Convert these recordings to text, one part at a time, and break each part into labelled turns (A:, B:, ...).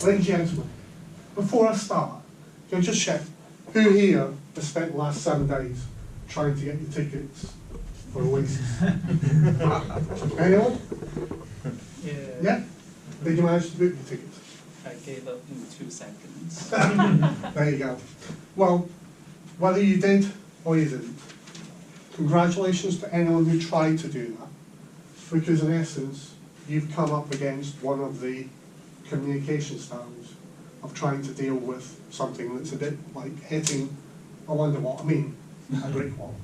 A: Ladies and gentlemen, before I start, can I just check who here has spent the last 7 days trying to get your tickets for Oasis? Anyone? Yeah? Did you manage to book your tickets?
B: I gave up in 2 seconds.
A: There you go. Well, whether you did or you didn't, congratulations to anyone who tried to do that, because in essence, you've come up against one of the communication styles of trying to deal with something that's a bit like hitting, I wonder what I mean, a brick wall.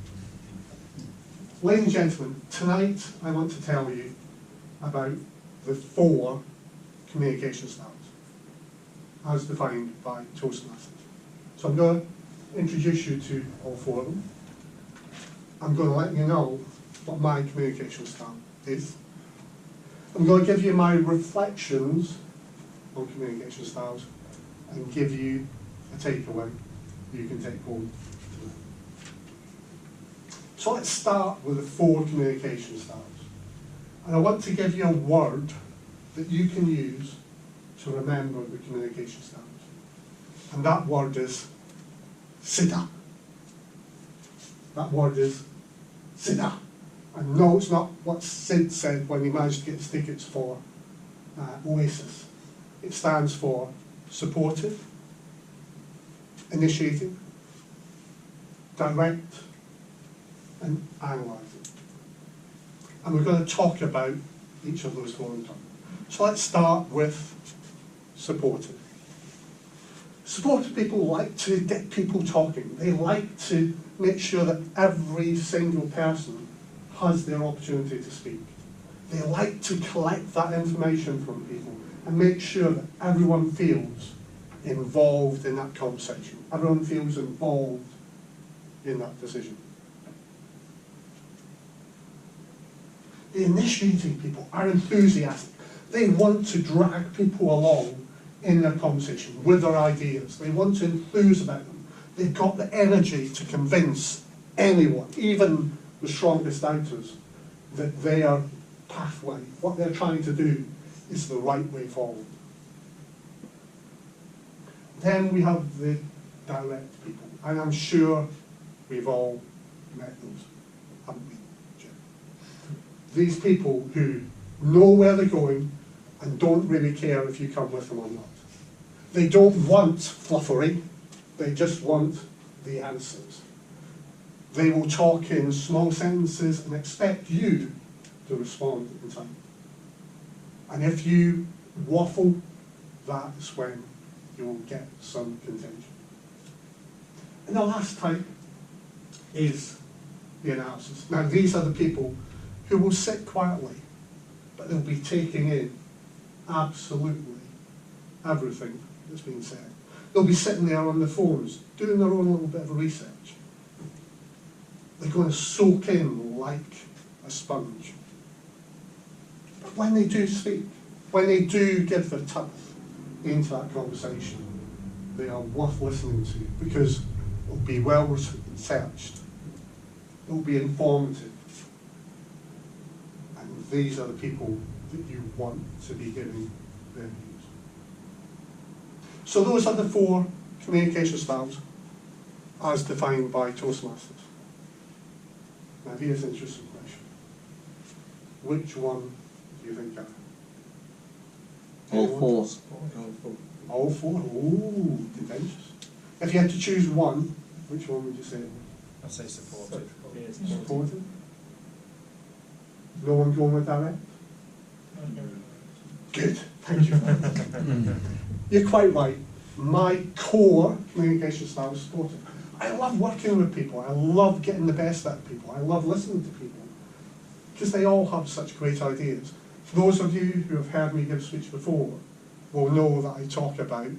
A: Ladies and gentlemen, tonight I want to tell you about the 4 communication styles as defined by Toastmasters. So I'm going to introduce you to all 4 of them. I'm going to let you know what my communication style is. I'm going to give you my reflections on communication styles and give you a takeaway you can take home tonight. So let's start with the 4 communication styles. And I want to give you a word that you can use to remember the communication styles. And that word is Siddha. That word is Siddha. And no, it's not what Sid said when he managed to get his tickets for Oasis. It stands for supportive, initiating, direct, and analysing. And we're going to talk about each of those 4 in turn. So let's start with supportive. Supportive people like to get people talking. They like to make sure that every single person has their opportunity to speak. They like to collect that information from people and make sure that everyone feels involved in that conversation. Everyone feels involved in that decision. The initiating people are enthusiastic. They want to drag people along in their conversation with their ideas. They want to enthuse about them. They've got the energy to convince anyone, even the strongest doubters, that their pathway, what they're trying to do, is the right way forward. Then we have the direct people, and I'm sure we've all met those, haven't we, Jim? These people who know where they're going and don't really care if you come with them or not. They don't want fluffery, they just want the answers. They will talk in small sentences and expect you to respond in time. And if you waffle, that's when you will get some contention. And the last type is the analysis. Now these are the people who will sit quietly, but they'll be taking in absolutely everything that's been said. They'll be sitting there on their phones, doing their own little bit of research. They're going to soak in like a sponge. But when they do speak, when they do give their tongue into that conversation, they are worth listening to because it'll be well researched, it'll be informative, and these are the people that you want to be giving their views. So those are the 4 communication styles as defined by Toastmasters. Now here's an interesting question. Which one do you think are?
C: All 4.
A: All 4? Ooh, contentious. If you had to choose one, which one would you say?
B: I'd say supportive.
A: Supportive? No one going with direct? Good, thank you. You're quite right. My core communication style is supportive. I love working with people. I love getting the best out of people. I love listening to people because they all have such great ideas. For those of you who have heard me give a speech before will know that I talk about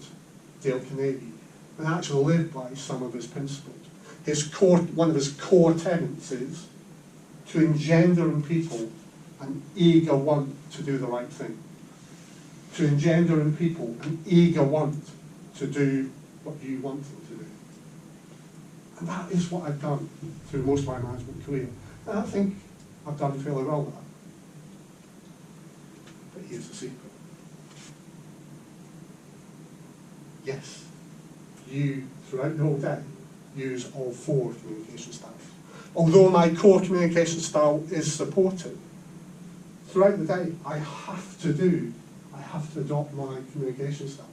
A: Dale Carnegie and actually live by some of his principles. One of his core tenets is to engender in people an eager want to do the right thing. To engender in people an eager want to do what you want them to do. And that is what I've done through most of my management career. And I think I've done fairly well with that. But here's the secret. yes, you, throughout the whole day, use all 4 communication styles. Although my core communication style is supportive, throughout the day, I have to adopt my communication style.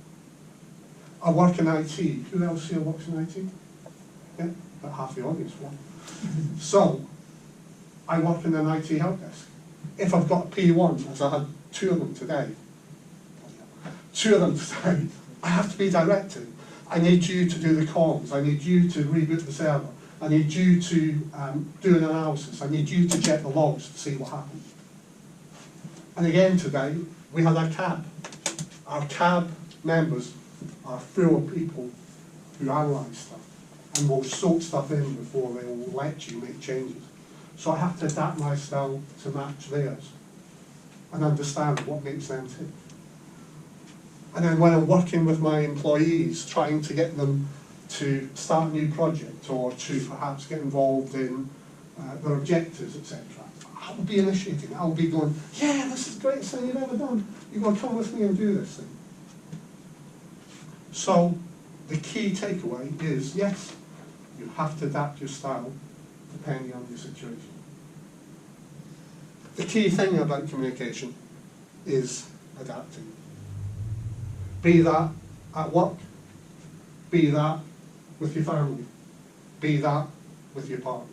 A: I work in IT. Who else here works in IT? Yeah, about half the audience. So, I work in an IT help desk. If I've got a P1, as I had 2 of them today, I have to be directed. I need you to do the comms. I need you to reboot the server. I need you to do an analysis. I need you to check the logs to see what happened. And again today, we had our cab. Our cab members are full of people who analyse stuff and will soak stuff in before they will let you make changes. So I have to adapt my style to match theirs and understand what makes them tick. And then when I'm working with my employees, trying to get them to start a new project or to perhaps get involved in their objectives, etc., I'll be initiating. I'll be going, yeah, this is the greatest thing you've ever done. You've got to come with me and do this thing. So the key takeaway is, yes, you have to adapt your style depending on your situation. The key thing about communication is adapting. Be that at work, be that with your family, be that with your partner.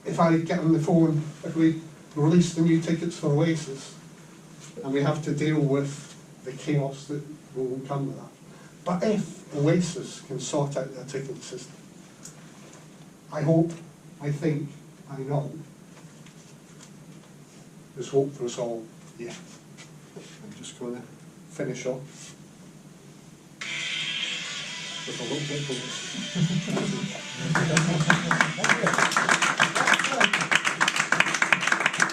A: If I get on the phone, if we release the new tickets for Oasis, and we have to deal with the chaos that will come with that. But if Oasis can sort out their ticketing system, I hope, I think, I know, there's hope for us all yet. I'm just going to finish off with a little bit of